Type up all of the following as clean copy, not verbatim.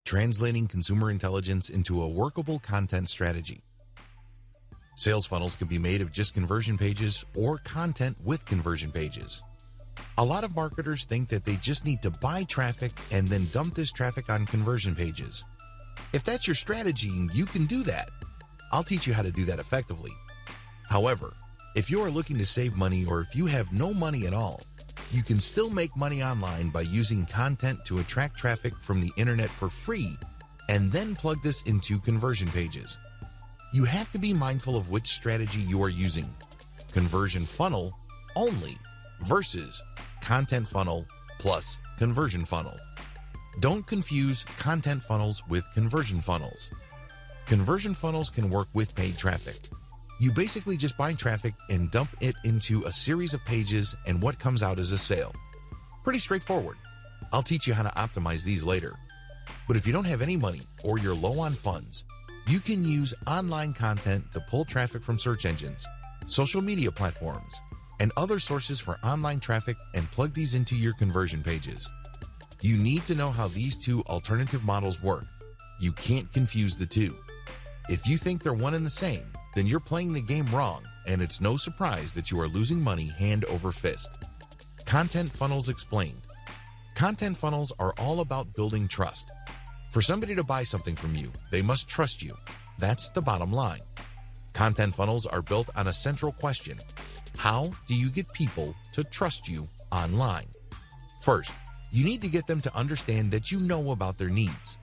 translating consumer intelligence into a workable content strategy. Sales funnels can be made of just conversion pages or content with conversion pages. A lot of marketers think that they just need to buy traffic and then dump this traffic on conversion pages. If that's your strategy, you can do that. I'll teach you how to do that effectively. However, if you are looking to save money or if you have no money at all, you can still make money online by using content to attract traffic from the internet for free and then plug this into conversion pages. You have to be mindful of which strategy you are using: conversion funnel only versus content funnel plus conversion funnel. Don't confuse content funnels with conversion funnels. Conversion funnels can work with paid traffic. You basically just buy traffic and dump it into a series of pages, and what comes out is a sale. Pretty straightforward. I'll teach you how to optimize these later. But if you don't have any money or you're low on funds, you can use online content to pull traffic from search engines, social media platforms, and other sources for online traffic and plug these into your conversion pages. You need to know how these two alternative models work. You can't confuse the two. If you think they're one and the same, then you're playing the game wrong, and it's no surprise that you are losing money hand over fist. Content funnels explained. Content funnels are all about building trust. For somebody to buy something from you, they must trust you. That's the bottom line. Content funnels are built on a central question: how do you get people to trust you online? First, you need to get them to understand that you know about their needs.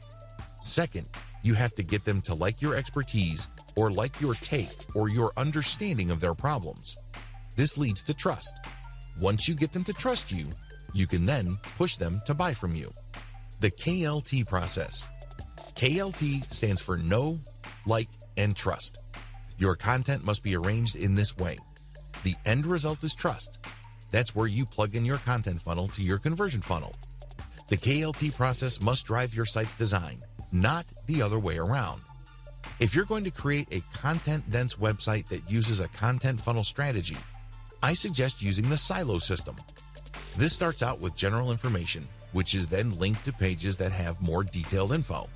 Second, you have to get them to like your expertise or like your take or your understanding of their problems. This leads to trust. Once you get them to trust you, you can then push them to buy from you. The KLT process. KLT stands for know, like, and trust. Your content must be arranged in this way. The end result is trust. That's where you plug in your content funnel to your conversion funnel. The KLT process must drive your site's design, not the other way around. If you're going to create a content-dense website that uses a content funnel strategy, I suggest using the silo system. This starts out with general information, which is then linked to pages that have more detailed info.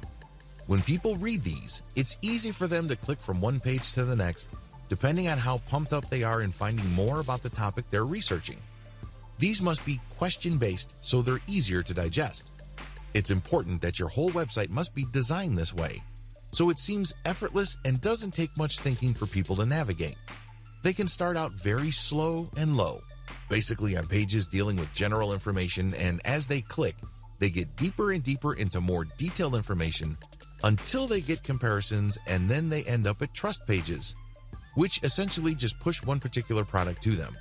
When people read these, it's easy for them to click from one page to the next, depending on how pumped up they are in finding more about the topic they're researching. These must be question-based so they're easier to digest. It's important that your whole website must be designed this way, so it seems effortless and doesn't take much thinking for people to navigate. They can start out very slow and low, basically on pages dealing with general information, and as they click, they get deeper and deeper into more detailed information until they get comparisons, and then they end up at trust pages, which essentially just push one particular product to them.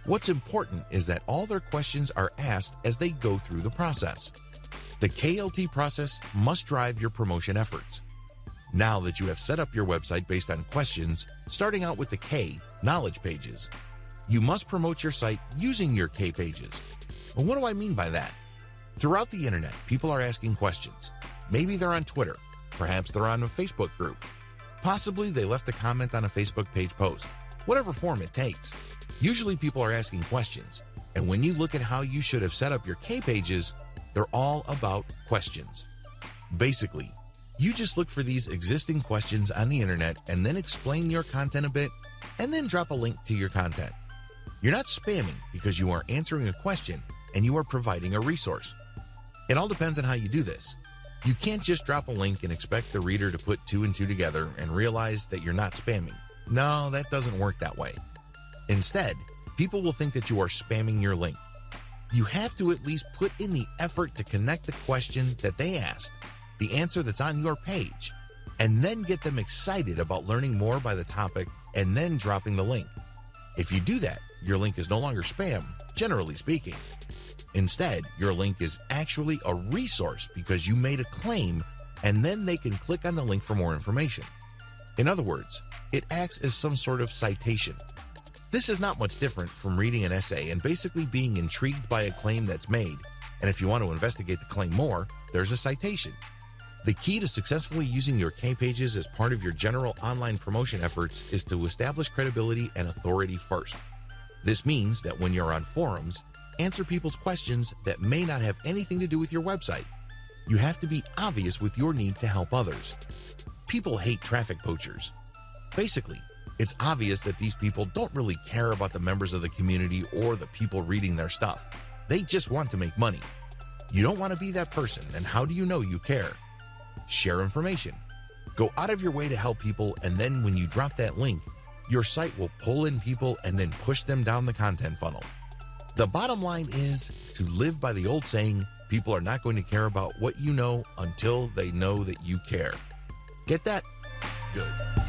What's important is that all their questions are asked as they go through the process. The KLT process must drive your promotion efforts. Now that you have set up your website based on questions, starting out with the K, knowledge pages, you must promote your site using your K pages. Well, what do I mean by that? Throughout the internet, people are asking questions. Maybe they're on Twitter. Perhaps they're on a Facebook group. Possibly they left a comment on a Facebook page post. Whatever form it takes. Usually people are asking questions. And when you look at how you should have set up your K pages, they're all about questions. Basically, you just look for these existing questions on the internet and then explain your content a bit and then drop a link to your content. You're not spamming because you are answering a question and you are providing a resource. It all depends on how you do this. You can't just drop a link and expect the reader to put two and two together and realize that you're not spamming. No, that doesn't work that way. Instead, people will think that you are spamming your link. You have to at least put in the effort to connect the question that they asked, the answer that's on your page, and then get them excited about learning more by the topic and then dropping the link. If you do that, your link is no longer spam, generally speaking. Instead, your link is actually a resource because you made a claim and then they can click on the link for more information. In other words, it acts as some sort of citation. This is not much different from reading an essay and basically being intrigued by a claim that's made, and if you want to investigate the claim more, there's a citation. The key to successfully using your K pages as part of your general online promotion efforts is to establish credibility and authority first. This means that when you're on forums, answer people's questions that may not have anything to do with your website. You have to be obvious with your need to help others. People hate traffic poachers. Basically, it's obvious that these people don't really care about the members of the community or the people reading their stuff. They just want to make money. You don't want to be that person, and how do you know you care? Share information. Go out of your way to help people, and then when you drop that link, your site will pull in people and then push them down the content funnel. The bottom line is to live by the old saying, people are not going to care about what you know until they know that you care. Get that? Good.